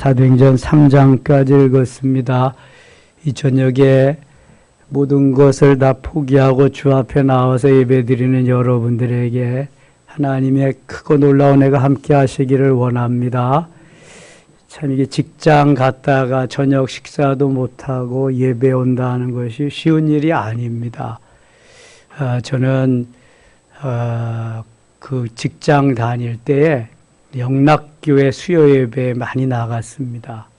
사도행전 3장까지 읽었습니다. 이 저녁에 모든 것을 다 포기하고 주 앞에 나와서 예배드리는 여러분들에게 하나님의 크고 놀라운 애가 함께 하시기를 원합니다. 참 이게 직장 갔다가 저녁 식사도 못하고 예배 온다는 것이 쉬운 일이 아닙니다. 저는 그 직장 다닐 때에 영락교회 수요예배에 많이 나갔습니다.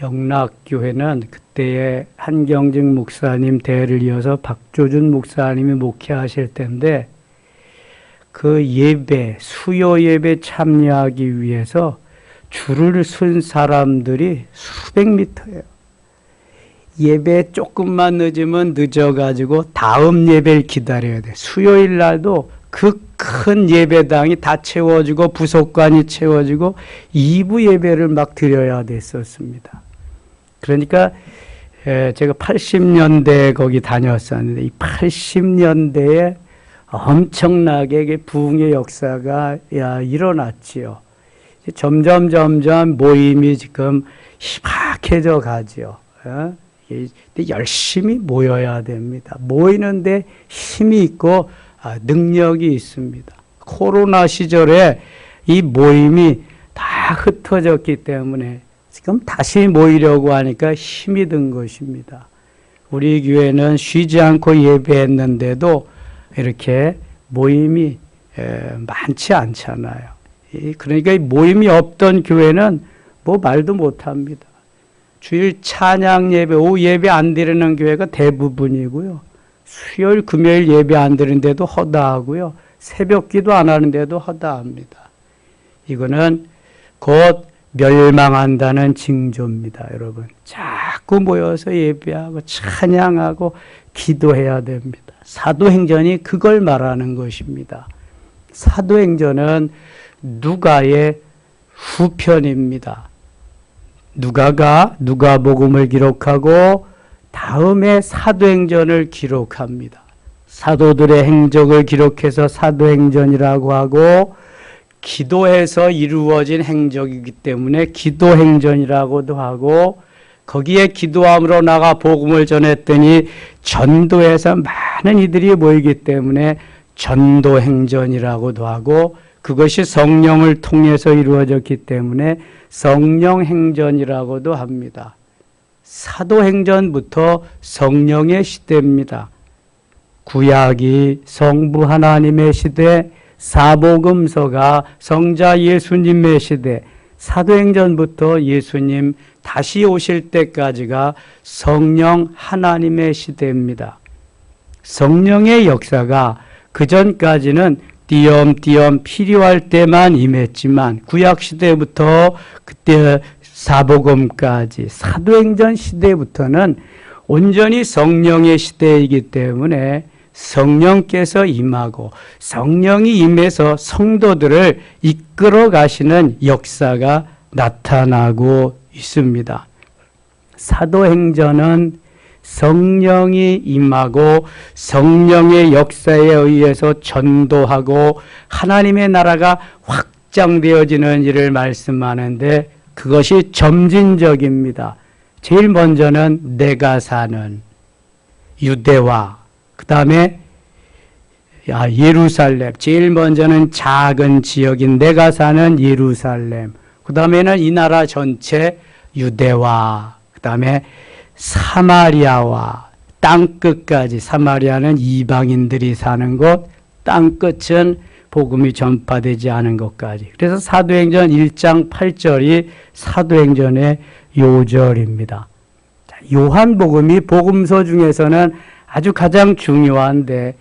영락교회는 그때의 한경직 목사님 대를 이어서 박조준 목사님이 목회하실 때인데 그 예배, 수요예배 참여하기 위해서 줄을 쓴 사람들이 수백 미터예요. 예배 조금만 늦으면 늦어가지고 다음 예배를 기다려야 돼. 수요일 날도 그 큰 예배당이 다 채워지고 부속관이 채워지고 2부 예배를 막 드려야 됐었습니다. 그러니까 제가 80년대에 거기 다녔었는데 이 80년대에 엄청나게 부흥의 역사가 일어났지요. 점점 모임이 지금 희박해져 가지요. 열심히 모여야 됩니다. 모이는데 힘이 있고 능력이 있습니다. 코로나 시절에 이 모임이 다 흩어졌기 때문에 지금 다시 모이려고 하니까 힘이 든 것입니다. 우리 교회는 쉬지 않고 예배했는데도 이렇게 모임이 많지 않잖아요. 그러니까 이 모임이 없던 교회는 뭐 말도 못합니다. 주일 찬양 예배, 오후 예배 안 드리는 교회가 대부분이고요. 수요일, 금요일 예배 안 드리는데도 허다하고요. 새벽 기도 안 하는데도 허다합니다. 이거는 곧 멸망한다는 징조입니다, 여러분. 자꾸 모여서 예배하고 찬양하고 기도해야 됩니다. 사도행전이 그걸 말하는 것입니다. 사도행전은 누가의 후편입니다. 누가가 누가복음을 기록하고 다음에 사도행전을 기록합니다. 사도들의 행적을 기록해서 사도행전이라고 하고 기도해서 이루어진 행적이기 때문에 기도행전이라고도 하고 거기에 기도함으로 나가 복음을 전했더니 전도해서 많은 이들이 모이기 때문에 전도행전이라고도 하고 그것이 성령을 통해서 이루어졌기 때문에 성령행전이라고도 합니다. 사도행전부터 성령의 시대입니다. 구약이 성부 하나님의 시대, 사복음서가 성자 예수님의 시대, 사도행전부터 예수님 다시 오실 때까지가 성령 하나님의 시대입니다. 성령의 역사가 그전까지는 띄엄띄엄 필요할 때만 임했지만 구약시대부터 그때 사복음까지 사도행전 시대부터는 온전히 성령의 시대이기 때문에 성령께서 임하고 성령이 임해서 성도들을 이끌어 가시는 역사가 나타나고 있습니다. 사도행전은 성령이 임하고 성령의 역사에 의해서 전도하고 하나님의 나라가 확장되어지는 일을 말씀하는데 그것이 점진적입니다. 제일 먼저는 내가 사는 유대와 그 다음에 예루살렘, 제일 먼저는 작은 지역인 내가 사는 예루살렘, 그 다음에는 이 나라 전체 유대와 그 다음에 사마리아와 땅끝까지, 사마리아는 이방인들이 사는 곳, 땅끝은 복음이 전파되지 않은 것까지. 그래서 사도행전 1장 8절이 사도행전의 요절입니다. 요한복음이 복음서 중에서는 아주 가장 중요한데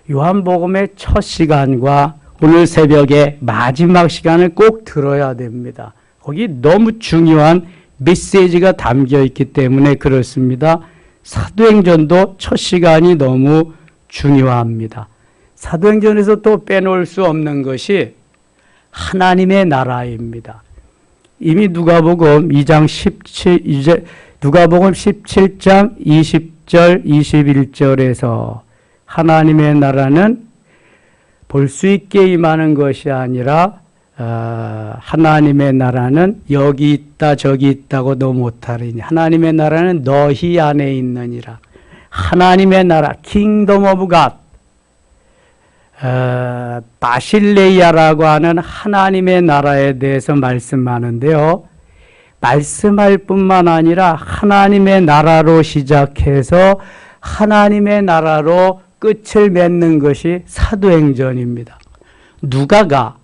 요한복음의 첫 시간과 오늘 새벽에 마지막 시간을 꼭 들어야 됩니다. 거기 너무 중요한 메시지가 담겨 있기 때문에 그렇습니다. 사도행전도 첫 시간이 너무 중요합니다. 사도행전에서 또 빼놓을 수 없는 것이 하나님의 나라입니다. 이미 누가복음 2장 17, 누가복음 17장 20절, 21절에서 하나님의 나라는 볼 수 있게 임하는 것이 아니라 하나님의 나라는 여기 있다 저기 있다고 너 못하리니 하나님의 나라는 너희 안에 있느니라. 하나님의 나라 킹덤 오브 갓 바실레이아라고 하는 하나님의 나라에 대해서 말씀하는데요. 말씀할 뿐만 아니라 하나님의 나라로 시작해서 하나님의 나라로 끝을 맺는 것이 사도행전입니다. 누가가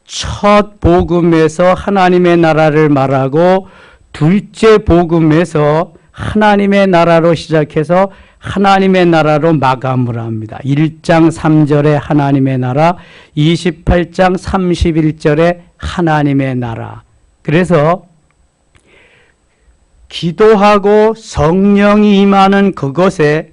첫 복음에서 하나님의 나라를 말하고 둘째 복음에서 하나님의 나라로 시작해서 하나님의 나라로 마감을 합니다. 1장 3절에 하나님의 나라, 28장 31절에 하나님의 나라. 그래서 기도하고 성령이 임하는 그것에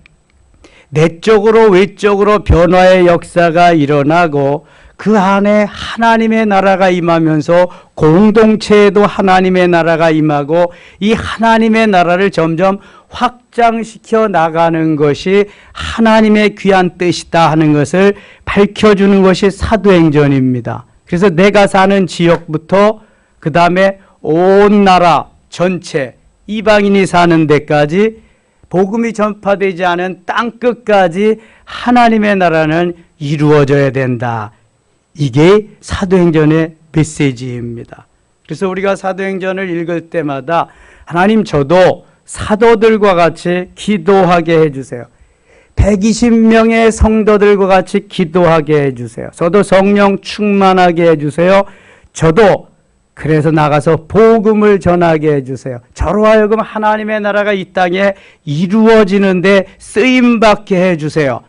내적으로 외적으로 변화의 역사가 일어나고 그 안에 하나님의 나라가 임하면서 공동체에도 하나님의 나라가 임하고 이 하나님의 나라를 점점 확장시켜 나가는 것이 하나님의 귀한 뜻이다 하는 것을 밝혀주는 것이 사도행전입니다. 그래서 내가 사는 지역부터 그 다음에 온 나라 전체 이방인이 사는 데까지 복음이 전파되지 않은 땅끝까지 하나님의 나라는 이루어져야 된다. 이게 사도행전의 메시지입니다. 그래서 우리가 사도행전을 읽을 때마다 하나님 저도 사도들과 같이 기도하게 해주세요. 120명의 성도들과 같이 기도하게 해주세요. 저도 성령 충만하게 해주세요. 저도 그래서 나가서 복음을 전하게 해주세요. 저로 하여금 하나님의 나라가 이 땅에 이루어지는데 쓰임받게 해주세요.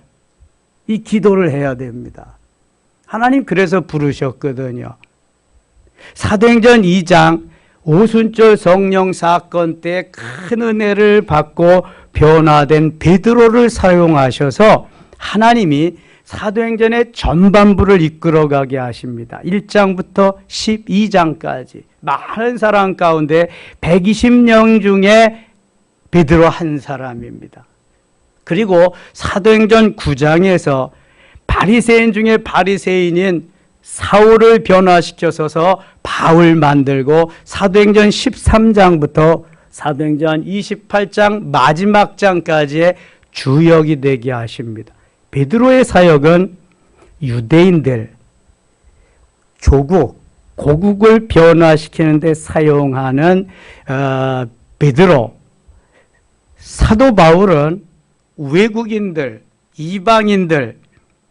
이 기도를 해야 됩니다. 하나님 그래서 부르셨거든요. 사도행전 2장 오순절 성령 사건 때 큰 은혜를 받고 변화된 베드로를 사용하셔서 하나님이 사도행전의 전반부를 이끌어가게 하십니다. 1장부터 12장까지 많은 사람 가운데 120명 중에 베드로 한 사람입니다. 그리고 사도행전 9장에서 바리새인 중에 바리새인인 사울을 변화시켜서 바울 만들고 사도행전 13장부터 사도행전 28장 마지막 장까지의 주역이 되게 하십니다. 베드로의 사역은 유대인들, 조국, 고국을 변화시키는 데 사용하는 베드로. 사도 바울은 외국인들, 이방인들,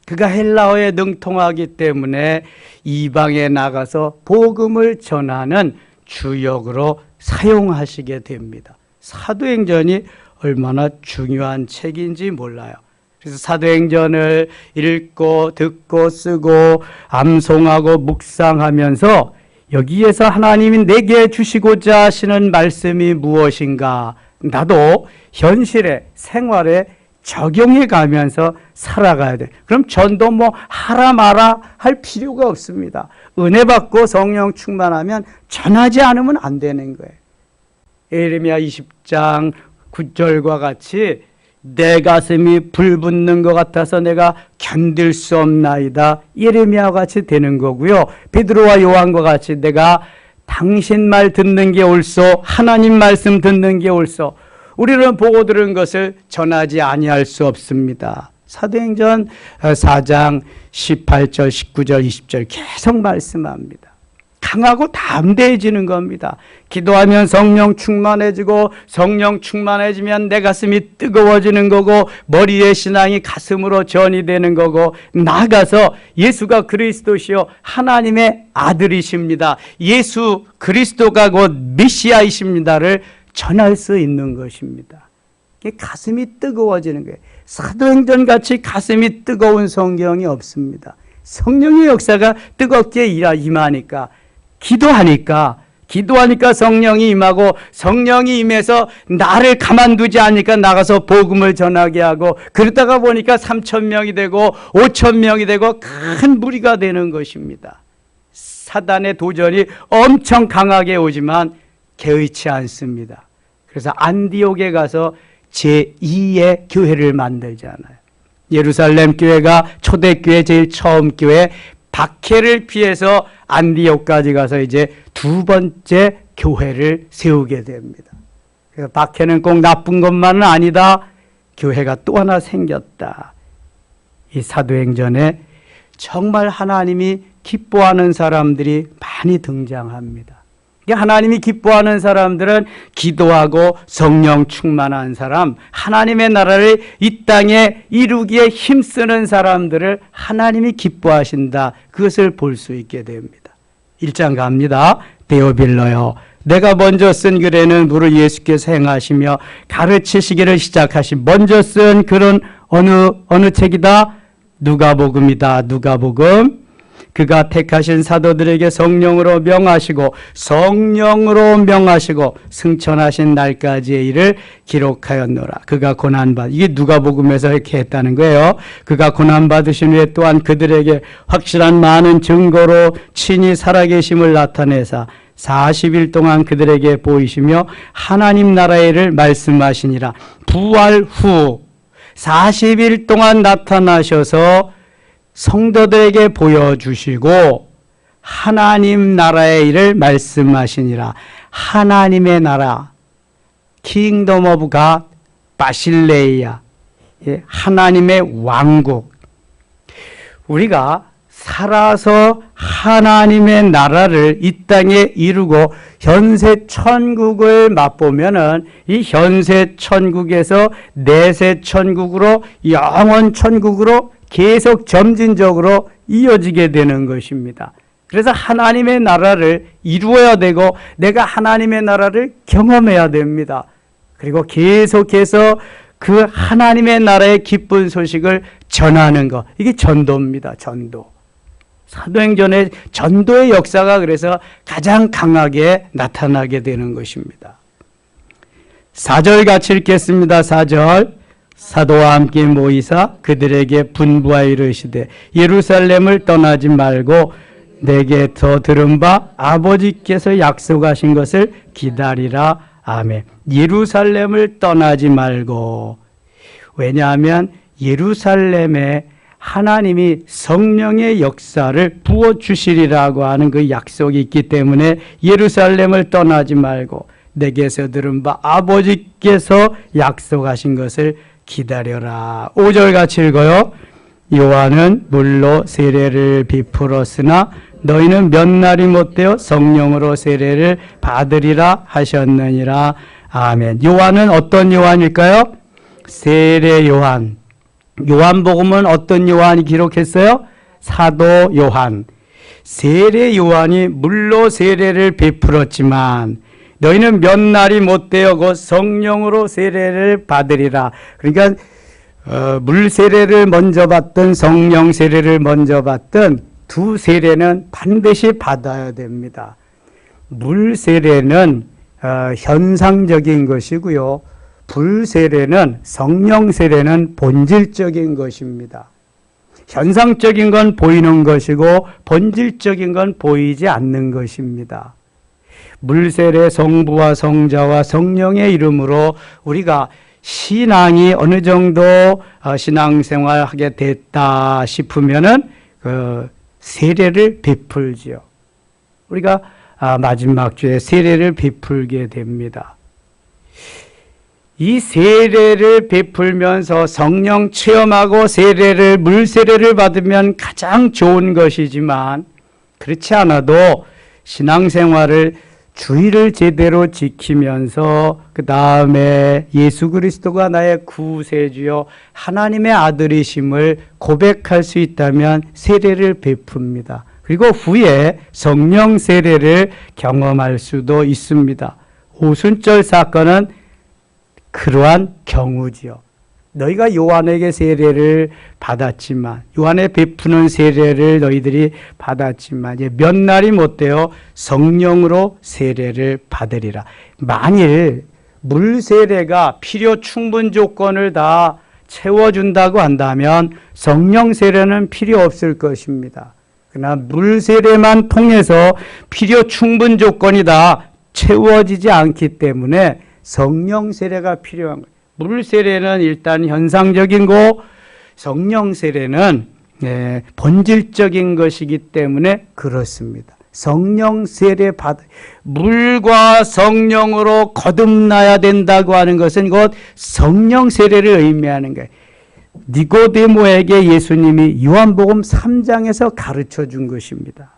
그가 헬라어에 능통하기 때문에 이방에 나가서 복음을 전하는 주역으로 사용하시게 됩니다. 사도행전이 얼마나 중요한 책인지 몰라요. 그래서 사도행전을 읽고 듣고 쓰고 암송하고 묵상하면서 여기에서 하나님이 내게 주시고자 하시는 말씀이 무엇인가 나도 현실에 생활에 적용해 가면서 살아가야 돼. 그럼 전도 뭐 하라 마라 할 필요가 없습니다. 은혜 받고 성령 충만하면 전하지 않으면 안 되는 거예요. 예레미야 20장 9절과 같이 내 가슴이 불붙는 것 같아서 내가 견딜 수 없나이다. 예레미야와 같이 되는 거고요. 베드로와 요한과 같이 내가 당신 말 듣는 게 옳소. 하나님 말씀 듣는 게 옳소. 우리는 보고 들은 것을 전하지 아니할 수 없습니다. 사도행전 4장 18절, 19절, 20절 계속 말씀합니다. 강하고 담대해지는 겁니다. 기도하면 성령 충만해지고 성령 충만해지면 내 가슴이 뜨거워지는 거고 머리의 신앙이 가슴으로 전이 되는 거고 나아가서 예수가 그리스도시요 하나님의 아들이십니다. 예수 그리스도가 곧 메시아이십니다를 전할 수 있는 것입니다. 가슴이 뜨거워지는 거예요. 사도행전 같이 가슴이 뜨거운 성경이 없습니다. 성령의 역사가 뜨겁게 임하니까 기도하니까 성령이 임하고 성령이 임해서 나를 가만두지 않으니까 나가서 복음을 전하게 하고 그러다가 보니까 3,000명이 되고 5,000명이 되고 큰 무리가 되는 것입니다. 사단의 도전이 엄청 강하게 오지만 개의치 않습니다. 그래서 안디옥에 가서 제2의 교회를 만들잖아요. 예루살렘 교회가 초대교회 제일 처음 교회 박해를 피해서 안디옥까지 가서 이제 두 번째 교회를 세우게 됩니다. 그래서 박해는 꼭 나쁜 것만은 아니다. 교회가 또 하나 생겼다. 이 사도행전에 정말 하나님이 기뻐하는 사람들이 많이 등장합니다. 하나님이 기뻐하는 사람들은 기도하고 성령 충만한 사람, 하나님의 나라를 이 땅에 이루기에 힘쓰는 사람들을 하나님이 기뻐하신다. 그것을 볼 수 있게 됩니다. 1장 갑니다. 데오빌러여, 내가 먼저 쓴 글에는 무릇 예수께서 행하시며 가르치시기를 시작하신 먼저 쓴 글은 어느 책이다? 누가복음이다. 누가복음. 그가 택하신 사도들에게 성령으로 명하시고 승천하신 날까지의 일을 기록하였노라. 그가 고난받, 이게 누가복음에서 이렇게 했다는 거예요. 그가 고난받으신 후에 또한 그들에게 확실한 많은 증거로 친히 살아계심을 나타내사 40일 동안 그들에게 보이시며 하나님 나라의 일을 말씀하시니라. 부활 후 40일 동안 나타나셔서 성도들에게 보여주시고 하나님 나라의 일을 말씀하시니라. 하나님의 나라, 킹덤 오브 갓, 바실레이아, 하나님의 왕국. 우리가 살아서 하나님의 나라를 이 땅에 이루고 현세 천국을 맛보면은 이 현세 천국에서 내세 천국으로, 영원 천국으로 계속 점진적으로 이어지게 되는 것입니다. 그래서 하나님의 나라를 이루어야 되고 내가 하나님의 나라를 경험해야 됩니다. 그리고 계속해서 그 하나님의 나라의 기쁜 소식을 전하는 것, 이게 전도입니다. 전도. 사도행전의 전도의 역사가 그래서 가장 강하게 나타나게 되는 것입니다. 4절 같이 읽겠습니다. 4절. 사도와 함께 모이사 그들에게 분부하여 이르시되 예루살렘을 떠나지 말고 내게 더 들은 바 아버지께서 약속하신 것을 기다리라. 아멘. 예루살렘을 떠나지 말고, 왜냐하면 예루살렘에 하나님이 성령의 역사를 부어주시리라고 하는 그 약속이 있기 때문에 예루살렘을 떠나지 말고 내게서 들은 바 아버지께서 약속하신 것을 기다려라. 5절 같이 읽어요. 요한은 물로 세례를 베풀었으나 너희는 몇 날이 못되어 성령으로 세례를 받으리라 하셨느니라. 아멘. 요한은 어떤 요한일까요? 세례 요한. 요한복음은 어떤 요한이 기록했어요? 사도 요한. 세례 요한이 물로 세례를 베풀었지만 너희는 몇 날이 못되어 곧 성령으로 세례를 받으리라. 그러니까 물 세례를 먼저 받든 성령 세례를 먼저 받든 두 세례는 반드시 받아야 됩니다. 물 세례는 현상적인 것이고요. 불 세례는, 성령 세례는 본질적인 것입니다. 현상적인 건 보이는 것이고 본질적인 건 보이지 않는 것입니다. 물세례 성부와 성자와 성령의 이름으로 우리가 신앙이 어느 정도 신앙생활 하게 됐다 싶으면은 그 세례를 베풀지요. 우리가 마지막 주에 세례를 베풀게 됩니다. 이 세례를 베풀면서 성령 체험하고 물세례를 받으면 가장 좋은 것이지만 그렇지 않아도 신앙생활을 주의를 제대로 지키면서 그 다음에 예수 그리스도가 나의 구세주요 하나님의 아들이심을 고백할 수 있다면 세례를 베풉니다. 그리고 후에 성령 세례를 경험할 수도 있습니다. 오순절 사건은 그러한 경우지요. 너희가 요한에게 세례를 받았지만, 요한에 베푸는 세례를 너희들이 받았지만 이제 몇 날이 못되어 성령으로 세례를 받으리라. 만일 물 세례가 필요 충분 조건을 다 채워준다고 한다면 성령 세례는 필요 없을 것입니다. 그러나 물 세례만 통해서 필요 충분 조건이 다 채워지지 않기 때문에 성령 세례가 필요한 거예요. 물 세례는 일단 현상적인 거, 성령 세례는 본질적인 것이기 때문에 그렇습니다. 성령 세례 받아 물과 성령으로 거듭나야 된다고 하는 것은 곧 성령 세례를 의미하는 거예요. 니고데모에게 예수님이 요한복음 3장에서 가르쳐 준 것입니다.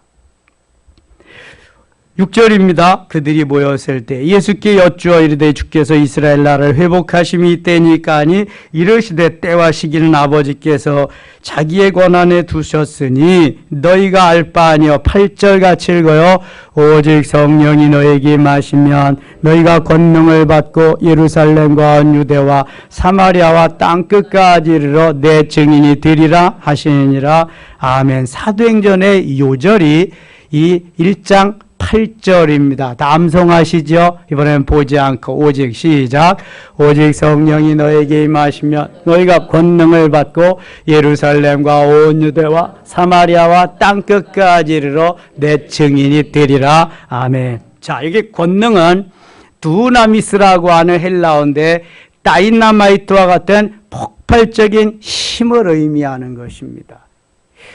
6절입니다. 그들이 모였을 때 예수께 여쭈어 이르되 주께서 이스라엘 나라를 회복하심이 이때니까 하니 이르시되 때와 시기는 아버지께서 자기의 권한에 두셨으니 너희가 알 바 아니요 8절 같이 읽어요. 오직 성령이 너에게 임하시면 너희가 권능을 받고 예루살렘과 온 유대와 사마리아와 땅끝까지 이르러 내 증인이 되리라 하시니라. 아멘. 사도행전의 요절이 이 1장 8절입니다. 다 암송하시죠? 이번엔 보지 않고 오직 시작. 오직 성령이 너에게 임하시면 너희가 권능을 받고 예루살렘과 온 유대와 사마리아와 땅끝까지 이르러 내 증인이 되리라. 아멘. 자, 여기 권능은 두나미스라고 하는 헬라어인데 다이나마이트와 같은 폭발적인 힘을 의미하는 것입니다.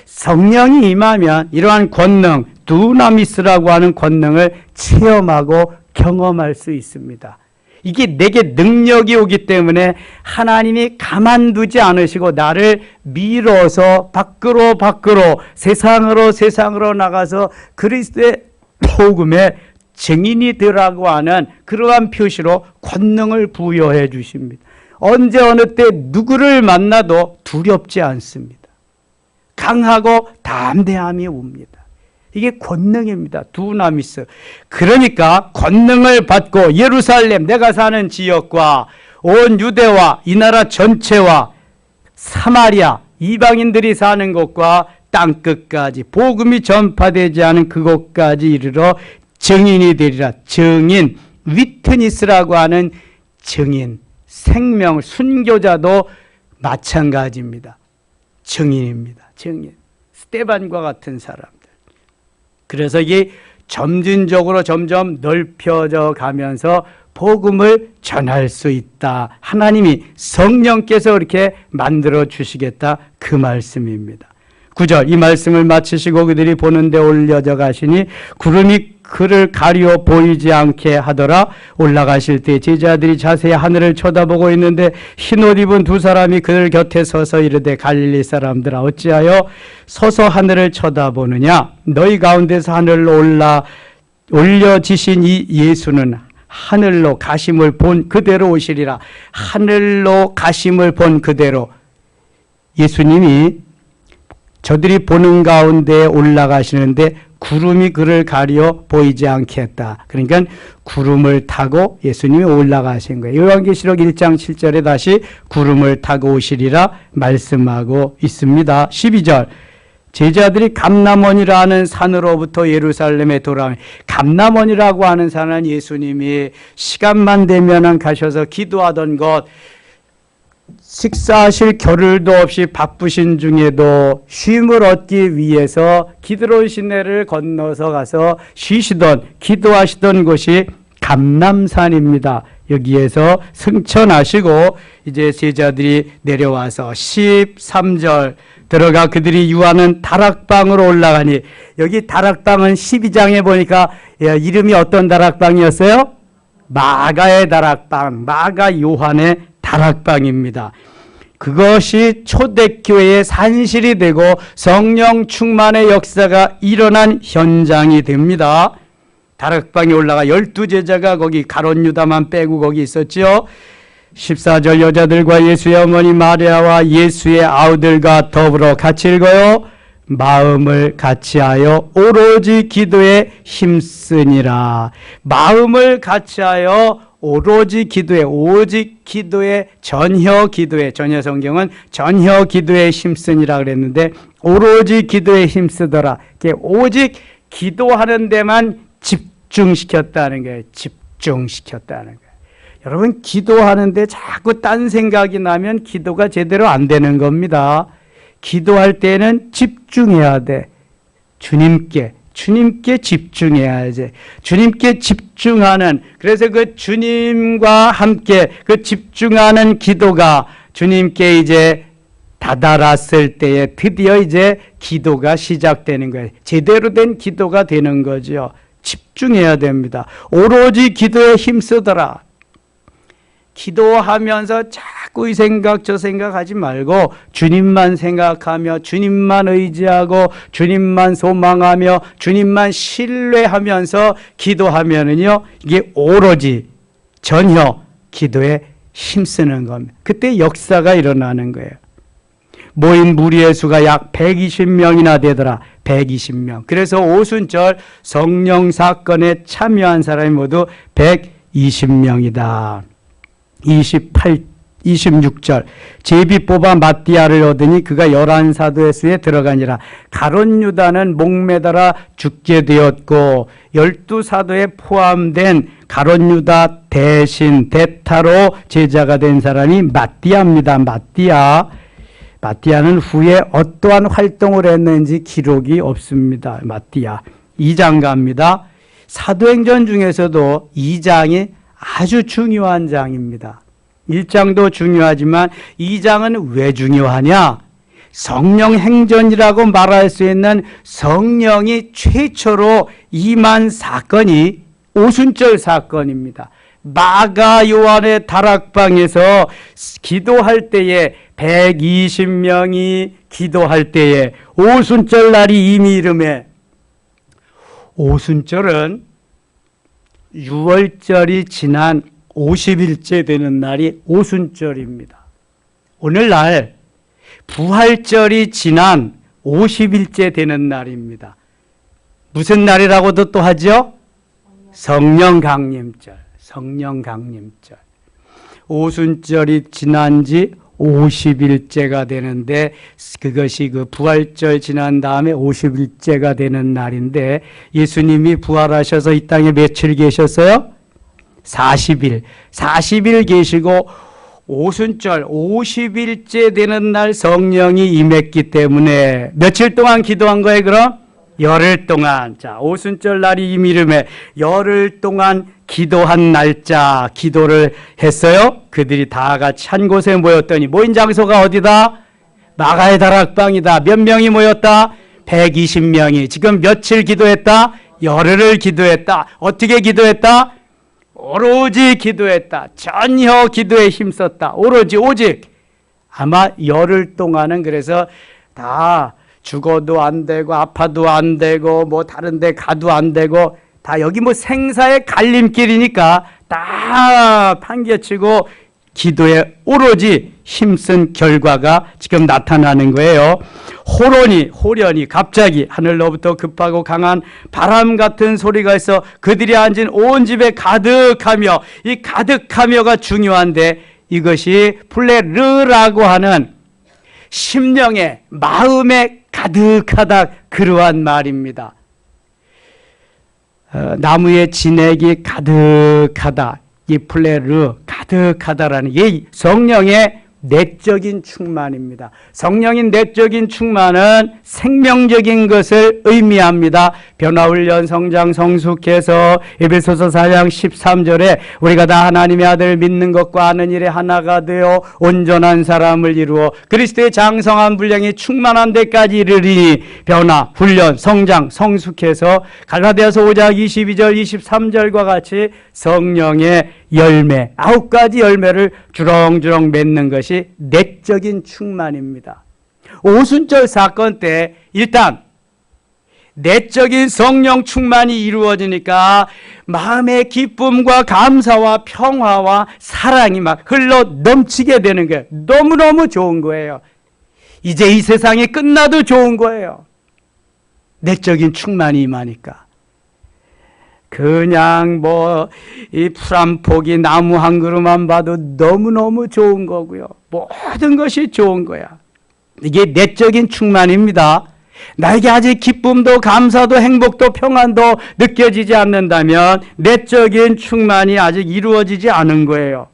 성령이 임하면 이러한 권능, 두나미스라고 하는 권능을 체험하고 경험할 수 있습니다. 이게 내게 능력이 오기 때문에 하나님이 가만두지 않으시고 나를 밀어서 밖으로 세상으로 나가서 그리스도의 복음의 증인이 되라고 하는 그러한 표시로 권능을 부여해 주십니다. 언제 어느 때 누구를 만나도 두렵지 않습니다. 강하고 담대함이 옵니다. 이게 권능입니다. 두나미스. 그러니까 권능을 받고 예루살렘, 내가 사는 지역과 온 유대와 이 나라 전체와 사마리아, 이방인들이 사는 곳과 땅끝까지 복음이 전파되지 않은 그곳까지 이르러 증인이 되리라. 증인, 위트니스라고 하는 증인, 생명, 순교자도 마찬가지입니다. 증인입니다. 증인. 스테반과 같은 사람들. 그래서 이게 점진적으로 점점 넓혀져 가면서 복음을 전할 수 있다. 하나님이 성령께서 이렇게 만들어 주시겠다. 그 말씀입니다. 9절 이 말씀을 마치시고 그들이 보는데 올려져 가시니 구름이 그를 가리워 보이지 않게 하더라. 올라가실 때 제자들이 자세히 하늘을 쳐다보고 있는데 흰옷 입은 두 사람이 그들 곁에 서서 이르되 갈릴리 사람들아 어찌하여 서서 하늘을 쳐다보느냐. 너희 가운데서 하늘로 올려지신 이 예수는 하늘로 가심을 본 그대로 오시리라. 하늘로 가심을 본 그대로 예수님이 저들이 보는 가운데 올라가시는데 구름이 그를 가려 보이지 않게 했다. 그러니까 구름을 타고 예수님이 올라가신 거예요. 요한계시록 1장 7절에 다시 구름을 타고 오시리라 말씀하고 있습니다. 12절 제자들이 감람원이라는 산으로부터 예루살렘에 돌아오니 감람원이라고 하는 산은 예수님이 시간만 되면 가셔서 기도하던 곳, 식사하실 겨를도 없이 바쁘신 중에도 쉼을 얻기 위해서 기드론 시내를 건너서 가서 쉬시던 기도하시던 곳이 감람산입니다. 여기에서 승천하시고 이제 제자들이 내려와서 13절 들어가 그들이 유하는 다락방으로 올라가니 여기 다락방은 12장에 보니까 이름이 어떤 다락방이었어요? 마가의 다락방, 마가 요한의 다락방입니다. 그것이 초대교회의 산실이 되고 성령 충만의 역사가 일어난 현장이 됩니다. 다락방에 올라가 12제자가 거기 가룟 유다만 빼고 거기 있었지요. 14절 여자들과 예수의 어머니 마리아와 예수의 아우들과 더불어 같이 읽어요. 마음을 같이하여 오로지 기도에 힘쓰니라. 마음을 같이하여 오로지 기도에, 오직 기도에, 전혀 기도에, 전혀 성경은 전혀 기도에 힘쓰니라 그랬는데 오로지 기도에 힘쓰더라. 오직 기도하는 데만 집중시켰다는 거예요. 집중시켰다는 거예요. 여러분 기도하는데 자꾸 딴 생각이 나면 기도가 제대로 안 되는 겁니다. 기도할 때는 집중해야 돼. 주님께 집중해야지. 주님께 집중하는, 그래서 그 주님과 함께 그 집중하는 기도가 주님께 이제 다다랐을 때에 드디어 이제 기도가 시작되는 거예요. 제대로 된 기도가 되는 거죠. 집중해야 됩니다. 오로지 기도에 힘쓰더라. 기도하면서 자꾸 이 생각 저 생각하지 말고 주님만 생각하며 주님만 의지하고 주님만 소망하며 주님만 신뢰하면서 기도하면은요, 이게 오로지 전혀 기도에 힘쓰는 겁니다. 그때 역사가 일어나는 거예요. 모인 무리의 수가 약 120명이나 되더라. 120명. 그래서 오순절 성령 사건에 참여한 사람이 모두 120명이다. 26절 제비 뽑아 마띠아를 얻으니 그가 11사도의 수에 들어가니라. 가룟 유다는 목매달아 죽게 되었고 12사도에 포함된 가룟 유다 대신 대타로 제자가 된 사람이 마띠아입니다. 마띠아는 후에 어떠한 활동을 했는지 기록이 없습니다. 마띠아 2장 갑니다. 사도행전 중에서도 2장이 아주 중요한 장입니다. 1장도 중요하지만 2장은 왜 중요하냐? 성령 행전이라고 말할 수 있는 성령이 최초로 임한 사건이 오순절 사건입니다. 마가 요한의 다락방에서 기도할 때에 120명이 기도할 때에 오순절 날이 이미 이름에 오순절은 6월절이 지난 50일째 되는 날이 오순절입니다. 오늘날 부활절이 지난 50일째 되는 날입니다. 무슨 날이라고도 또 하죠? 성령강림절. 성령강림절. 오순절이 지난 지 50일째가 되는데 그것이 그 부활절 지난 다음에 50일째가 되는 날인데 예수님이 부활하셔서 이 땅에 며칠 계셨어요? 40일. 40일 계시고 오순절 50일째 되는 날 성령이 임했기 때문에 며칠 동안 기도한 거예요, 그럼? 열흘 동안. 자, 오순절 날이 이름에 열흘 동안 기도한 날짜 기도를 했어요. 그들이 다 같이 한 곳에 모였더니 모인 장소가 어디다? 마가의 다락방이다. 몇 명이 모였다? 120명이. 지금 며칠 기도했다? 열흘을 기도했다. 어떻게 기도했다? 오로지 기도했다. 전혀 기도에 힘썼다. 오로지 오직. 아마 열흘 동안은 그래서 다 죽어도 안 되고 아파도 안 되고 뭐 다른 데 가도 안 되고 다 여기 뭐 생사의 갈림길이니까 다 판개치고 기도에 오로지 힘쓴 결과가 지금 나타나는 거예요. 호련히 갑자기 하늘로부터 급하고 강한 바람 같은 소리가 있어 그들이 앉은 온 집에 가득하며, 이 가득하며가 중요한데 이것이 플레르라고 하는 심령에 마음에 가득하다 그러한 말입니다. 나무의 진액이 가득하다. 이 플레르 가득하다라는 이 성령의 내적인 충만입니다. 성령인 내적인 충만은 생명적인 것을 의미합니다. 변화훈련 성장 성숙해서 에베소서 4장 13절에 우리가 다 하나님의 아들을 믿는 것과 아는 일에 하나가 되어 온전한 사람을 이루어 그리스도의 장성한 분량이 충만한 데까지 이르리니 변화, 훈련, 성장, 성숙해서 갈라디아서 5장 22절 23절과 같이 성령의 열매, 9가지 열매를 주렁주렁 맺는 것이 내적인 충만입니다. 오순절 사건 때 일단 내적인 성령 충만이 이루어지니까 마음의 기쁨과 감사와 평화와 사랑이 막 흘러 넘치게 되는 거예요. 너무너무 좋은 거예요. 이제 이 세상이 끝나도 좋은 거예요. 내적인 충만이 임하니까. 그냥 뭐 이 풀 한 포기 나무 한 그루만 봐도 너무너무 좋은 거고요. 모든 것이 좋은 거야. 이게 내적인 충만입니다. 나에게 아직 기쁨도 감사도 행복도 평안도 느껴지지 않는다면 내적인 충만이 아직 이루어지지 않은 거예요.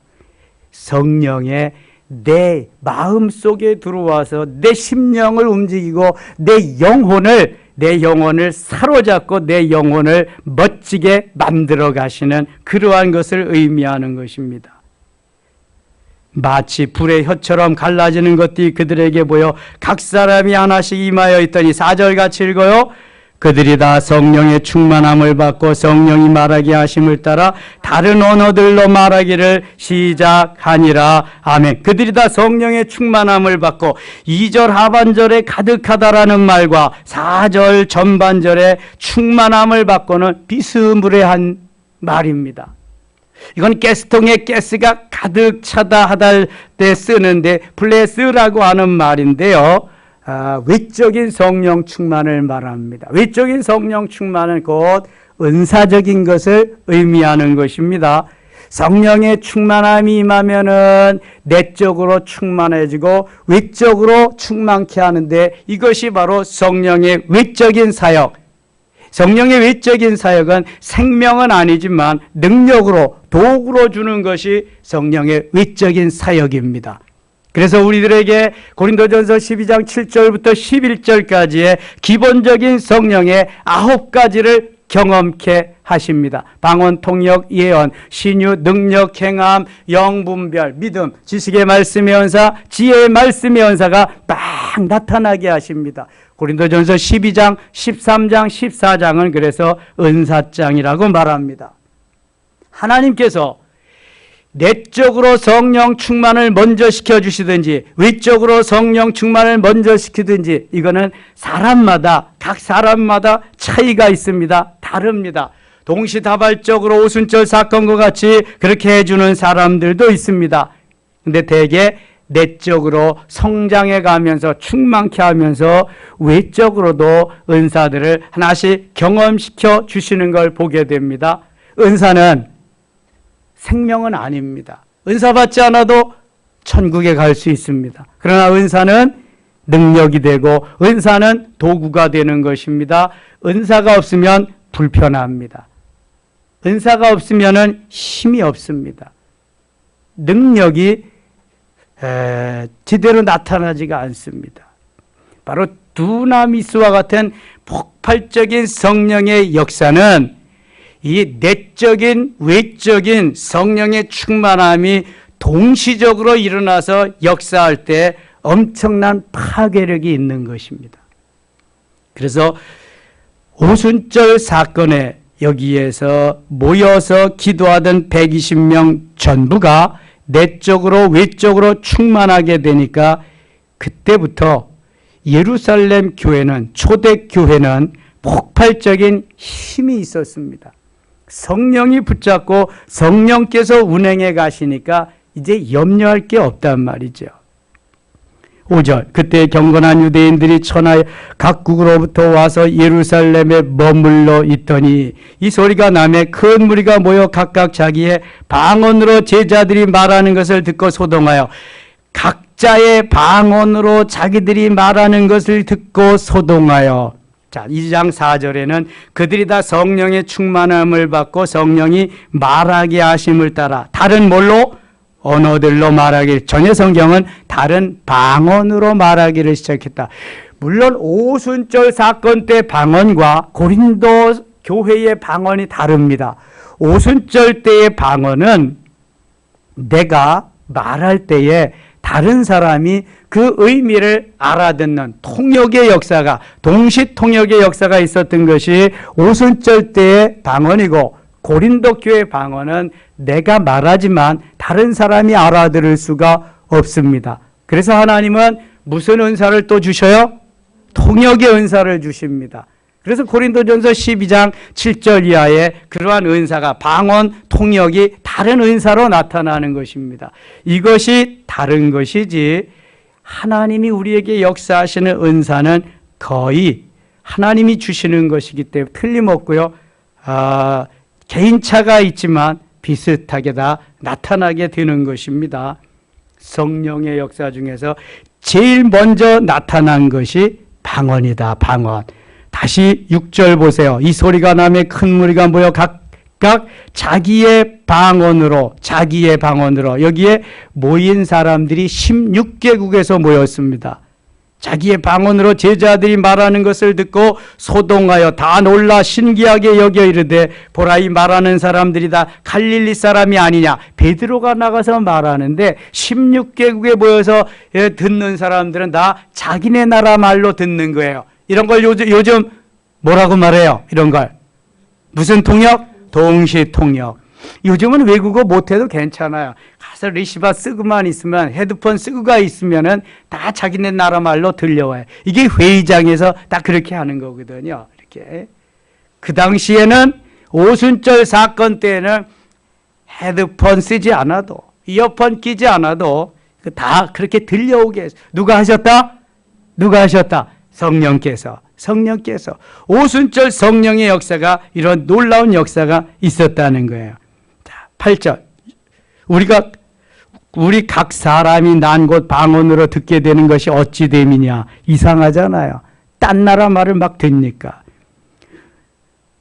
성령의 내 마음 속에 들어와서 내 심령을 움직이고 내 영혼을 사로잡고 내 영혼을 멋지게 만들어 가시는 그러한 것을 의미하는 것입니다. 마치 불의 혀처럼 갈라지는 것들이 그들에게 보여 각 사람이 하나씩 임하여 있더니 4절같이 읽어요. 그들이 다 성령의 충만함을 받고 성령이 말하게 하심을 따라 다른 언어들로 말하기를 시작하니라. 아멘. 그들이 다 성령의 충만함을 받고 2절 하반절에 가득하다라는 말과 4절 전반절에 충만함을 받고는 비스무리한 말입니다. 이건 가스통에 가스가 가득 차다 하달 때 쓰는데 플레스라고 하는 말인데요. 외적인 성령 충만을 말합니다. 외적인 성령 충만은 곧 은사적인 것을 의미하는 것입니다. 성령의 충만함이 임하면은 내적으로 충만해지고 외적으로 충만케 하는데 이것이 바로 성령의 외적인 사역. 성령의 외적인 사역은 생명은 아니지만 능력으로 도구로 주는 것이 성령의 외적인 사역입니다. 그래서 우리들에게 고린도전서 12장 7절부터 11절까지의 기본적인 성령의 9가지를 경험케 하십니다. 방언, 통역, 예언, 신유, 능력, 행함, 영분별, 믿음, 지식의 말씀의 은사, 지혜의 말씀의 은사가 막 나타나게 하십니다. 고린도전서 12장, 13장, 14장은 그래서 은사장이라고 말합니다. 하나님께서 내적으로 성령 충만을 먼저 시켜주시든지 외적으로 성령 충만을 먼저 시키든지 이거는 각 사람마다 차이가 있습니다. 다릅니다. 동시다발적으로 오순절 사건과 같이 그렇게 해주는 사람들도 있습니다. 근데 대개 내적으로 성장해 가면서 충만케 하면서 외적으로도 은사들을 하나씩 경험시켜 주시는 걸 보게 됩니다. 은사는 생명은 아닙니다. 은사 받지 않아도 천국에 갈 수 있습니다. 그러나 은사는 능력이 되고 은사는 도구가 되는 것입니다. 은사가 없으면 불편합니다. 은사가 없으면 힘이 없습니다. 능력이 제대로 나타나지가 않습니다. 바로 두나미스와 같은 폭발적인 성령의 역사는 이 내적인 외적인 성령의 충만함이 동시적으로 일어나서 역사할 때 엄청난 파괴력이 있는 것입니다. 그래서 오순절 사건에 여기에서 모여서 기도하던 120명 전부가 내적으로 외적으로 충만하게 되니까 그때부터 예루살렘 교회는 초대교회는 폭발적인 힘이 있었습니다. 성령이 붙잡고 성령께서 운행해 가시니까 이제 염려할 게 없단 말이죠. 5절 그때 경건한 유대인들이 천하의 각국으로부터 와서 예루살렘에 머물러 있더니 이 소리가 나매 큰 무리가 모여 각각 자기의 방언으로 제자들이 말하는 것을 듣고 소동하여 각자의 방언으로 자기들이 말하는 것을 듣고 소동하여 자, 2장 4절에는 그들이 다 성령의 충만함을 받고 성령이 말하게 하심을 따라 다른 뭘로? 언어들로 말하길. 전혀 성경은 다른 방언으로 말하기를 시작했다. 물론 오순절 사건 때 방언과 고린도 교회의 방언이 다릅니다. 오순절 때의 방언은 내가 말할 때에 다른 사람이 그 의미를 알아듣는 통역의 역사가, 동시 통역의 역사가 있었던 것이 오순절 때의 방언이고, 고린도 교회 방언은 내가 말하지만 다른 사람이 알아들을 수가 없습니다. 그래서 하나님은 무슨 은사를 또 주셔요? 통역의 은사를 주십니다. 그래서 고린도전서 12장 7절 이하에 그러한 은사가 방언, 통역이 다른 은사로 나타나는 것입니다. 이것이 다른 것이지 하나님이 우리에게 역사하시는 은사는 거의 하나님이 주시는 것이기 때문에 틀림없고요. 개인차가 있지만 비슷하게 다 나타나게 되는 것입니다. 성령의 역사 중에서 제일 먼저 나타난 것이 방언이다. 방언. 다시 6절 보세요. 이 소리가 나매 큰 무리가 모여 각각 자기의 방언으로 여기에 모인 사람들이 16개국에서 모였습니다. 자기의 방언으로 제자들이 말하는 것을 듣고 소동하여 다 놀라 신기하게 여겨 이르되 보라 이 말하는 사람들이 다 갈릴리 사람이 아니냐. 베드로가 나가서 말하는데 16개국에 모여서 듣는 사람들은 다 자기네 나라 말로 듣는 거예요. 이런 걸 요즘 뭐라고 말해요? 이런 걸 무슨 통역? 동시 통역. 요즘은 외국어 못해도 괜찮아요. 가서 리시바 쓰고만 있으면, 헤드폰 쓰고가 있으면은 다 자기네 나라 말로 들려와요. 이게 회의장에서 다 그렇게 하는 거거든요. 이렇게. 그 당시에는 오순절 사건 때는 헤드폰 쓰지 않아도, 이어폰 끼지 않아도 다 그렇게 들려오게 했어요. 누가 하셨다? 누가 하셨다? 성령께서. 오순절 성령의 역사가, 이런 놀라운 역사가 있었다는 거예요. 8절. 우리 각 사람이 난 곳 방언으로 듣게 되는 것이 어찌 됨이냐. 이상하잖아요. 딴 나라 말을 막 듣니까.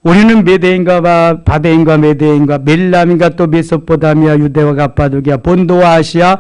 우리는 메대인과 바데인과 메대인과 멜람인과 또 메소포타미아, 유대와 갑바도기아, 본도와 아시아,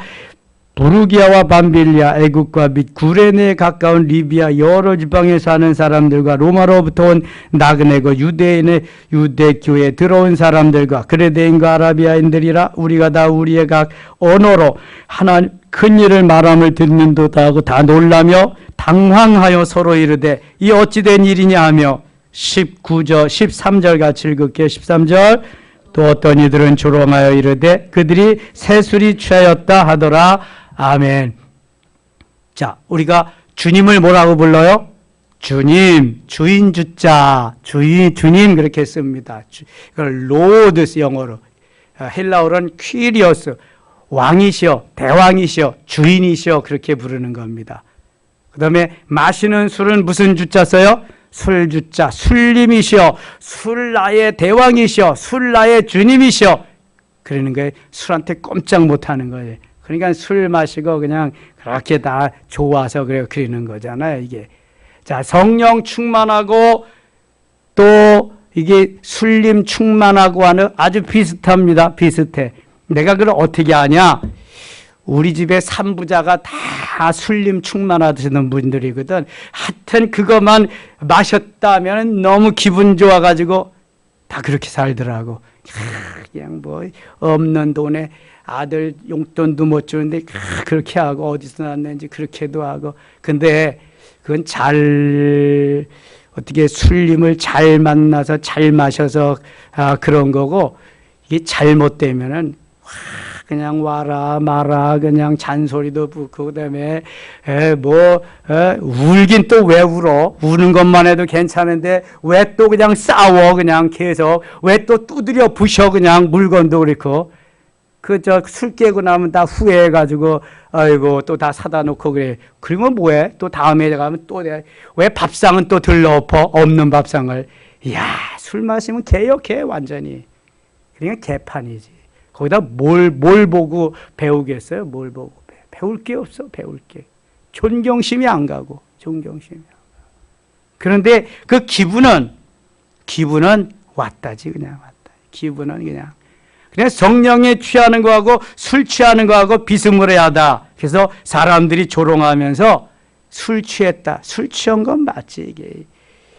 부르기아와 밤빌리아, 애국과 및 구레네에 가까운 리비아 여러 지방에 사는 사람들과 로마로부터 온 나그네고 유대인의 유대교에 들어온 사람들과 그레데인과 아라비아인들이라 우리가 다 우리의 각 언어로 하나님 큰 일을 말함을 듣는도다 하고 다 놀라며 당황하여 서로 이르되 이 어찌된 일이냐 하며 19절 13절 같이 읽을게요. 13절 또 어떤 이들은 조롱하여 이르되 그들이 새술이 취하였다 하더라. 아멘. 자, 우리가 주님을 뭐라고 불러요? 주님, 주인 주자, 주님 그렇게 씁니다. 이걸 로드스 영어로. 헬라어로는 퀴리오스, 왕이시여, 대왕이시여, 주인이시여 그렇게 부르는 겁니다. 그 다음에 마시는 술은 무슨 주자 써요? 술주자, 술님이시여, 술 나의 대왕이시여, 술 나의 주님이시여 그러는 거예요. 술한테 꼼짝 못하는 거예요. 그러니까 술 마시고 그냥 그렇게 다 좋아서 그러는 거잖아요. 이게. 자, 성령 충만하고 또 이게 술림 충만하고 하는 아주 비슷합니다. 비슷해. 내가 그걸 어떻게 아냐? 우리 집에 삼부자가 다 술림 충만하시는 분들이거든. 하여튼 그것만 마셨다면 너무 기분 좋아가지고 다 그렇게 살더라고. 그냥 뭐 없는 돈에 아들 용돈도 못 주는데 그렇게 하고 어디서 났는지 그렇게도 하고. 근데 그건 어떻게 술림을 잘 만나서 잘 마셔서 그런 거고, 이게 잘못되면은 그냥 와라 마라 그냥 잔소리도 붙고 그다음에 울긴 또 왜 울어? 우는 것만 해도 괜찮은데 왜 또 그냥 싸워 그냥 계속 왜 또 두드려 부셔 그냥 물건도 그렇고 술 깨고 나면 다 후회해가지고 아이고 또 다 사다 놓고 그래. 그러면 뭐해? 또 다음에 가면 또 왜 밥상은 또 들러엎어? 없는 밥상을. 이야 술 마시면 개역해 완전히. 그러니까 개판이지. 거기다 뭘 보고 배우겠어요? 뭘 보고 배울 게 없어. 배울 게 존경심이 안 가고 존경심이 안 가고. 그런데 그 기분은 왔다지 그냥 왔다. 기분은 그냥 성령에 취하는 거하고 술 취하는 거하고 비스무리하다. 그래서 사람들이 조롱하면서 술 취했다. 술 취한 건 맞지 이게.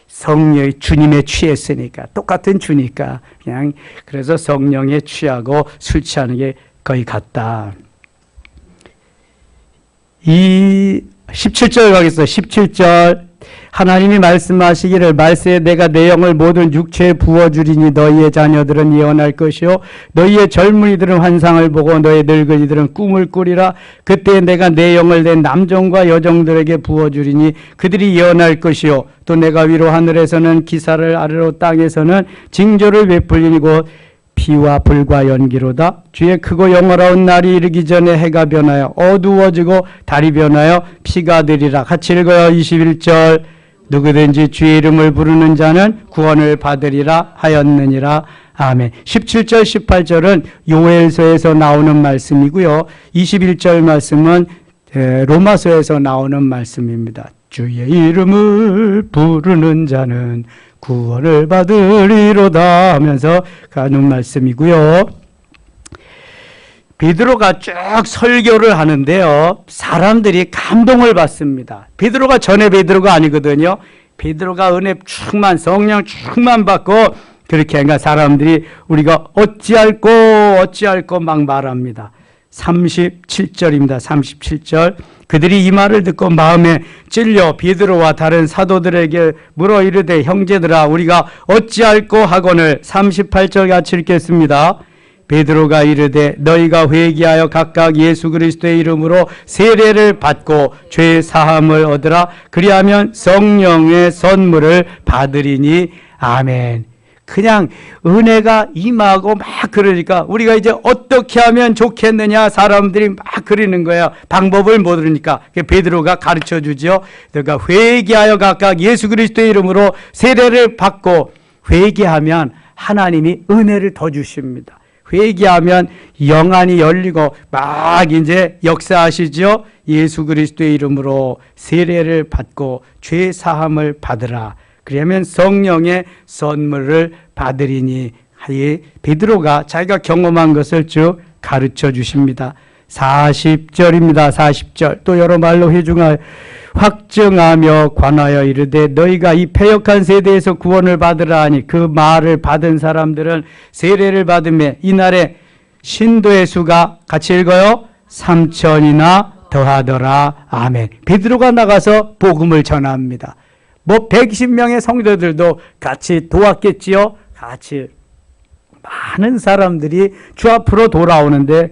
성령의 주님에 취했으니까 똑같은 주니까 그냥 그래서 성령에 취하고 술 취하는 게 거의 같다. 이 17절 가겠습니다. 17절 하나님이 말씀하시기를 말세에 내가 내 영을 모든 육체에 부어주리니 너희의 자녀들은 예언할 것이요 너희의 젊은이들은 환상을 보고 너희 늙은이들은 꿈을 꾸리라. 그때 내가 내 영을 내 남종과 여종들에게 부어주리니 그들이 예언할 것이요 또 내가 위로 하늘에서는 기사를 아래로 땅에서는 징조를 베풀리니 곧 비와 불과 연기로다. 주의 크고 영원하온 날이 이르기 전에 해가 변하여 어두워지고 달이 변하여 피가 되리라. 같이 읽어요. 21절 누구든지 주의 이름을 부르는 자는 구원을 받으리라 하였느니라. 아멘. 17절 18절은 요엘서에서 나오는 말씀이고요. 21절 말씀은 로마서에서 나오는 말씀입니다. 주의 이름을 부르는 자는 구원을 받으리로다 하면서 가는 말씀이고요. 베드로가 쭉 설교를 하는데요. 사람들이 감동을 받습니다. 베드로가 전에 베드로가 아니거든요. 베드로가 은혜 충만, 성령 충만 받고 그렇게 하니까 사람들이 우리가 어찌할꼬 막 말합니다. 37절입니다. 37절. 그들이 이 말을 듣고 마음에 찔려 베드로와 다른 사도들에게 물어 이르되 형제들아 우리가 어찌할꼬 하거늘. 38절 같이 읽겠습니다. 베드로가 이르되 너희가 회개하여 각각 예수 그리스도의 이름으로 세례를 받고 죄 사함을 얻으라. 그리하면 성령의 선물을 받으리니. 아멘. 그냥 은혜가 임하고 막 그러니까 우리가 이제 어떻게 하면 좋겠느냐 사람들이 막 그러는 거예요. 방법을 모르니까 베드로가 가르쳐 주죠. 그러니까 회개하여 각각 예수 그리스도의 이름으로 세례를 받고 회개하면 하나님이 은혜를 더 주십니다. 회개하면 영안이 열리고 막 이제 역사하시죠. 예수 그리스도의 이름으로 세례를 받고 죄 사함을 받으라. 그러면 성령의 선물을 받으리니. 베드로가 자기가 경험한 것을 쭉 가르쳐 주십니다. 40절입니다. 40절. 또 여러 말로 확증하며 관하여 이르되 너희가 이 패역한 세대에서 구원을 받으라 하니 그 말을 받은 사람들은 세례를 받으며 이날에 신도의 수가 같이 읽어요. 3천이나 더하더라. 아멘. 베드로가 나가서 복음을 전합니다. 120명의 성도들도 같이 도왔겠지요. 같이 많은 사람들이 주 앞으로 돌아오는데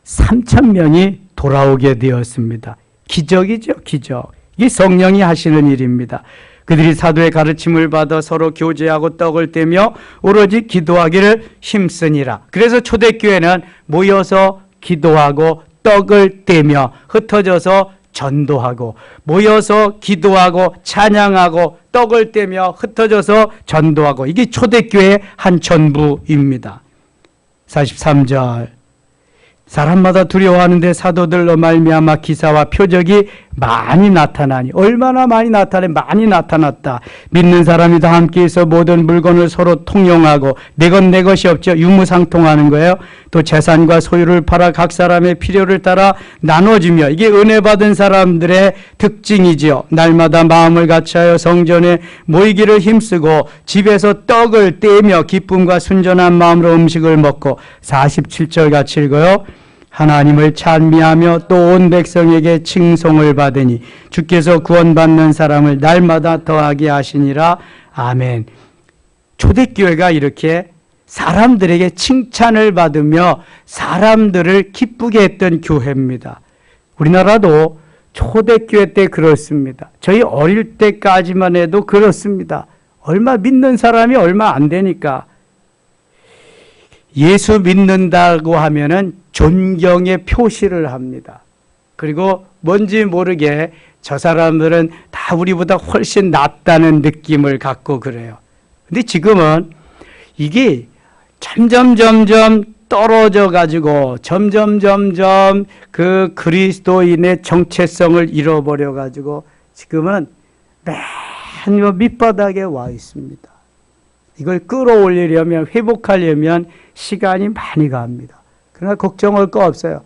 3,000명이 돌아오게 되었습니다. 기적이죠, 기적. 이게 성령이 하시는 일입니다. 그들이 사도의 가르침을 받아 서로 교제하고 떡을 떼며 오로지 기도하기를 힘쓰니라. 그래서 초대교회는 모여서 기도하고 떡을 떼며 흩어져서 전도하고 모여서 기도하고 찬양하고 떡을 떼며 흩어져서 전도하고 이게 초대교회의 한 전부입니다. 43절. 사람마다 두려워하는데 사도들로 말미암아 기사와 표적이 많이 나타나니. 얼마나 많이 나타내? 많이 나타났다. 믿는 사람이 다 함께해서 모든 물건을 서로 통용하고 내 것 내 것이 없죠. 유무상통하는 거예요. 또 재산과 소유를 팔아 각 사람의 필요를 따라 나눠주며 이게 은혜 받은 사람들의 특징이지요. 날마다 마음을 같이하여 성전에 모이기를 힘쓰고 집에서 떡을 떼며 기쁨과 순전한 마음으로 음식을 먹고. 47절 같이 읽어요. 하나님을 찬미하며 또 온 백성에게 칭송을 받으니 주께서 구원받는 사람을 날마다 더하게 하시니라. 아멘. 초대교회가 이렇게 사람들에게 칭찬을 받으며 사람들을 기쁘게 했던 교회입니다. 우리나라도 초대교회 때 그렇습니다. 저희 어릴 때까지만 해도 그렇습니다. 얼마 믿는 사람이 얼마 안 되니까 예수 믿는다고 하면은 존경의 표시를 합니다. 그리고 뭔지 모르게 저 사람들은 다 우리보다 훨씬 낫다는 느낌을 갖고 그래요. 근데 지금은 이게 점점 떨어져 가지고 점점 그 그리스도인의 정체성을 잃어버려 가지고 지금은 맨 밑바닥에 와 있습니다. 이걸 끌어올리려면 회복하려면 시간이 많이 갑니다. 그러나 걱정할 거 없어요.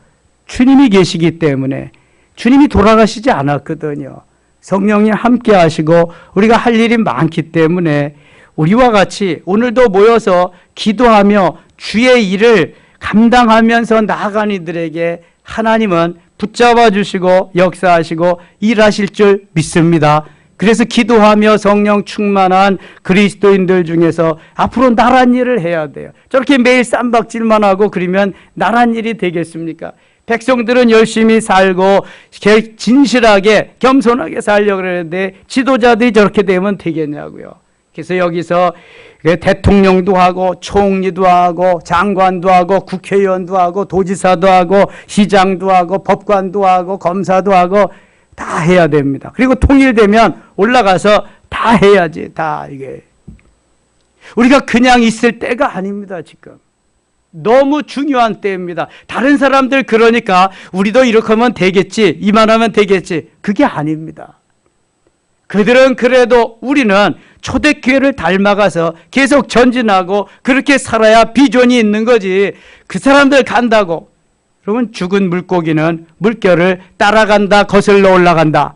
주님이 계시기 때문에. 주님이 돌아가시지 않았거든요. 성령이 함께 하시고 우리가 할 일이 많기 때문에 우리와 같이 오늘도 모여서 기도하며 주의 일을 감당하면서 나아가는 이들에게 하나님은 붙잡아 주시고 역사하시고 일하실 줄 믿습니다. 그래서 기도하며 성령 충만한 그리스도인들 중에서 앞으로 나란 일을 해야 돼요. 저렇게 매일 쌈박질만 하고 그러면 나란 일이 되겠습니까? 백성들은 열심히 살고 진실하게 겸손하게 살려고 그러는데 지도자들이 저렇게 되면 되겠냐고요. 그래서 여기서 대통령도 하고 총리도 하고 장관도 하고 국회의원도 하고 도지사도 하고 시장도 하고 법관도 하고 검사도 하고 다 해야 됩니다. 그리고 통일되면 올라가서 다 해야지. 다 이게 우리가 그냥 있을 때가 아닙니다. 지금 너무 중요한 때입니다. 다른 사람들 그러니까 우리도 이렇게 하면 되겠지, 이만하면 되겠지, 그게 아닙니다. 그들은 그래도 우리는 초대교회를 닮아가서 계속 전진하고 그렇게 살아야 비전이 있는 거지. 그 사람들 간다고 그러면 죽은 물고기는 물결을 따라간다, 거슬러 올라간다.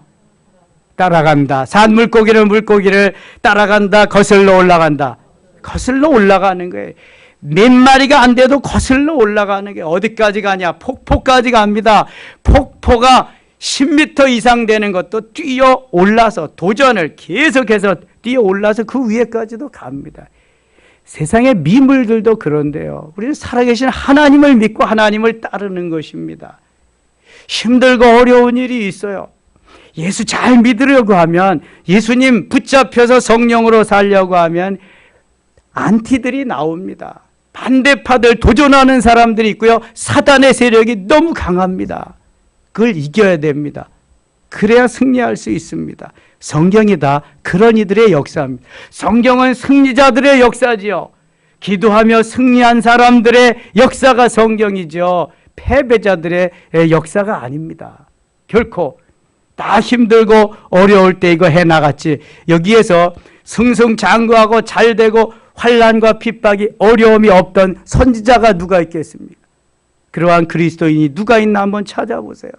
따라간다. 산 물고기는 물고기를 따라간다, 거슬러 올라간다. 거슬러 올라가는 거예요. 몇 마리가 안 돼도 거슬러 올라가는 게 어디까지 가냐? 폭포까지 갑니다. 폭포가 10m 이상 되는 것도 뛰어 올라서 도전을 계속해서 뛰어 올라서 그 위에까지도 갑니다. 세상의 미물들도 그런데요. 우리는 살아계신 하나님을 믿고 하나님을 따르는 것입니다. 힘들고 어려운 일이 있어요. 예수 잘 믿으려고 하면, 예수님 붙잡혀서 성령으로 살려고 하면 안티들이 나옵니다. 반대파들, 도전하는 사람들이 있고요. 사단의 세력이 너무 강합니다. 그걸 이겨야 됩니다. 그래야 승리할 수 있습니다. 성경이 다 그런 이들의 역사입니다. 성경은 승리자들의 역사지요. 기도하며 승리한 사람들의 역사가 성경이죠. 패배자들의 역사가 아닙니다. 결코 다 힘들고 어려울 때 이거 해나갔지, 여기에서 승승장구하고 잘되고 환난과 핍박이 어려움이 없던 선지자가 누가 있겠습니까? 그러한 그리스도인이 누가 있나 한번 찾아보세요.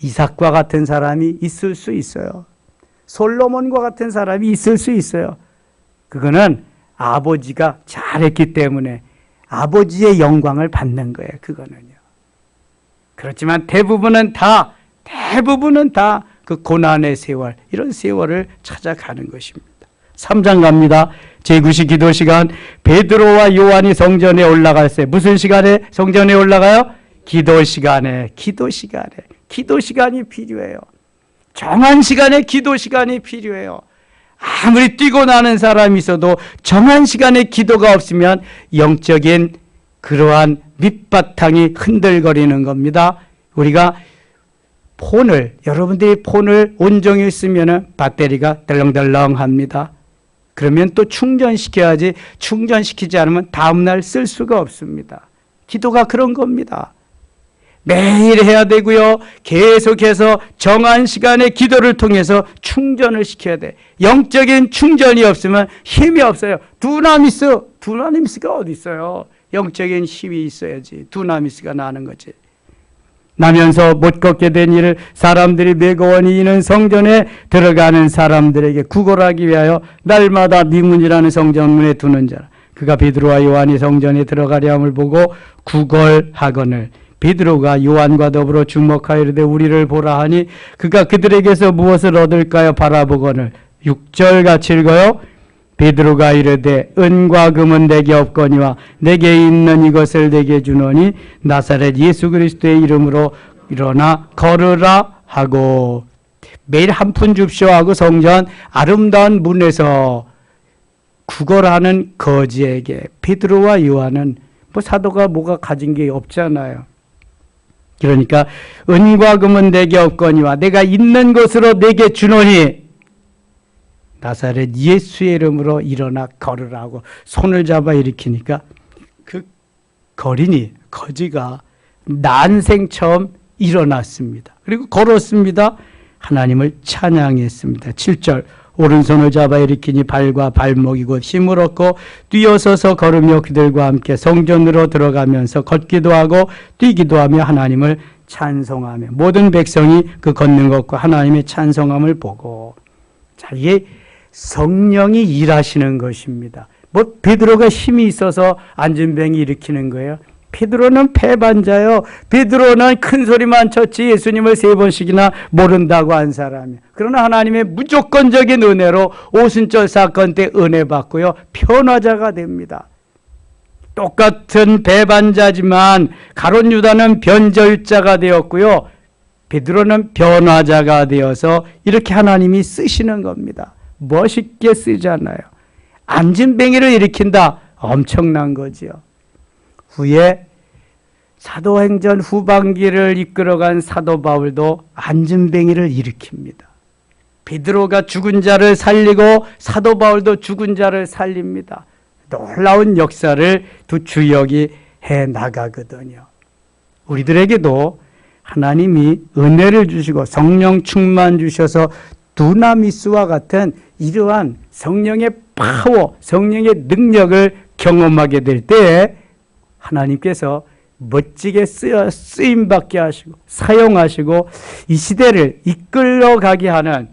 이삭과 같은 사람이 있을 수 있어요. 솔로몬과 같은 사람이 있을 수 있어요. 그거는 아버지가 잘했기 때문에 아버지의 영광을 받는 거예요. 그거는요. 그렇지만 대부분은 다 그 고난의 세월, 이런 세월을 찾아가는 것입니다. 3장 갑니다. 제9시 기도 시간. 베드로와 요한이 성전에 올라갔어요. 무슨 시간에 성전에 올라가요? 기도 시간에. 기도 시간이 필요해요. 정한 시간에 기도 시간이 필요해요. 아무리 뛰고 나는 사람이 있어도 정한 시간에 기도가 없으면 영적인 그러한 밑바탕이 흔들거리는 겁니다. 우리가 여러분들이 폰을 온종일 쓰면 배터리가 덜렁덜렁합니다. 그러면 또 충전시켜야지, 충전시키지 않으면 다음날 쓸 수가 없습니다. 기도가 그런 겁니다. 매일 해야 되고요. 계속해서 정한 시간에 기도를 통해서 충전을 시켜야 돼. 영적인 충전이 없으면 힘이 없어요. 두나미스가 어디 있어요? 영적인 힘이 있어야지 두나미스가 나는 거지. 나면서 못 걷게 된 일을 사람들이 매거원이 이는 성전에 들어가는 사람들에게 구걸하기 위하여 날마다 미문이라는 성전문에 두는 자라. 그가 베드로와 요한이 성전에 들어가려 함을 보고 구걸하거늘 베드로가 요한과 더불어 주목하여 이르되 우리를 보라 하니 그가 그들에게서 무엇을 얻을까요? 바라보거늘. 6절 같이 읽어요. 베드로가 이르되 은과 금은 내게 없거니와 내게 있는 이것을 내게 주노니 나사렛 예수 그리스도의 이름으로 일어나 걸으라 하고, 매일 한 푼 줍쇼 하고 성전 아름다운 문에서 구걸하는 거지에게 베드로와 요한은 사도가 뭐가 가진 게 없잖아요. 그러니까 은과 금은 내게 없거니와 내가 있는 것으로 내게 주노니 나사렛 예수의 이름으로 일어나 걸으라고 손을 잡아 일으키니까 그 거지가 난생 처음 일어났습니다. 그리고 걸었습니다. 하나님을 찬양했습니다. 7절 오른손을 잡아 일으키니 발과 발목이 곧 힘을 얻고 뛰어서서 걸으며 그들과 함께 성전으로 들어가면서 걷기도 하고 뛰기도 하며 하나님을 찬송하며 모든 백성이 그 걷는 것과 하나님의 찬송함을 보고. 자, 이게 성령이 일하시는 것입니다. 베드로가 힘이 있어서 안진뱅이 일으키는 거예요. 베드로는 패반자요. 베드로는 큰 소리만 쳤지 예수님을 3번씩이나 모른다고 한 사람이에요. 그러나 하나님의 무조건적인 은혜로 오순절 사건 때 은혜 받고요. 변화자가 됩니다. 똑같은 배반자지만 가룟 유다는 변절자가 되었고요. 베드로는 변화자가 되어서 이렇게 하나님이 쓰시는 겁니다. 멋있게 쓰잖아요. 안진뱅이를 일으킨다. 엄청난 거지요. 후에 사도행전 후반기를 이끌어간 사도 바울도 안진뱅이를 일으킵니다. 베드로가 죽은 자를 살리고 사도 바울도 죽은 자를 살립니다. 놀라운 역사를 두 주역이 해나가거든요. 우리들에게도 하나님이 은혜를 주시고 성령 충만 주셔서 두나미스와 같은 이러한 성령의 파워, 성령의 능력을 경험하게 될 때 하나님께서 멋지게 쓰임받게 하시고 사용하시고 이 시대를 이끌어가게 하는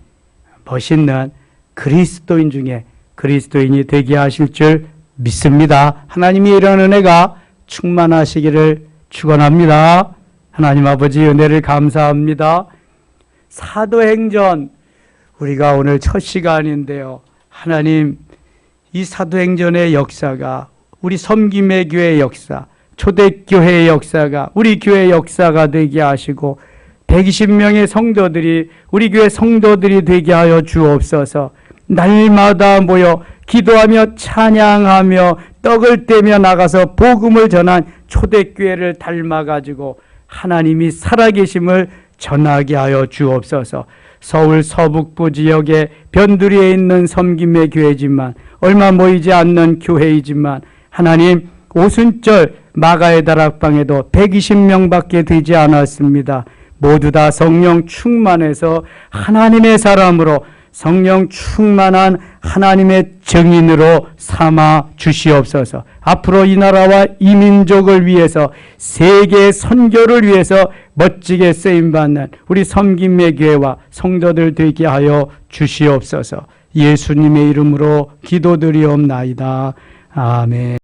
멋있는 그리스도인 중에 그리스도인이 되게 하실 줄 믿습니다. 하나님이 이런 은혜가 충만하시기를 축원합니다. 하나님 아버지 은혜를 감사합니다. 사도행전 우리가 오늘 첫 시간인데요. 하나님 이 사도행전의 역사가 우리 섬김의 교회의 역사, 초대교회의 역사가 우리 교회의 역사가 되게 하시고 120명의 성도들이 우리 교회 성도들이 되게 하여 주옵소서. 날마다 모여 기도하며 찬양하며 떡을 떼며 나가서 복음을 전한 초대교회를 닮아가지고 하나님이 살아계심을 전하게 하여 주옵소서. 서울 서북부 지역의 변두리에 있는 섬김의 교회지만 얼마 모이지 않는 교회이지만 하나님 오순절 마가의 다락방에도 120명밖에 되지 않았습니다. 모두 다 성령 충만해서 하나님의 사람으로 성령 충만한 하나님의 증인으로 삼아 주시옵소서. 앞으로 이 나라와 이 민족을 위해서 세계 선교를 위해서 멋지게 쓰임받는 우리 섬김의 교회와 성도들 되게 하여 주시옵소서. 예수님의 이름으로 기도드리옵나이다. 아멘.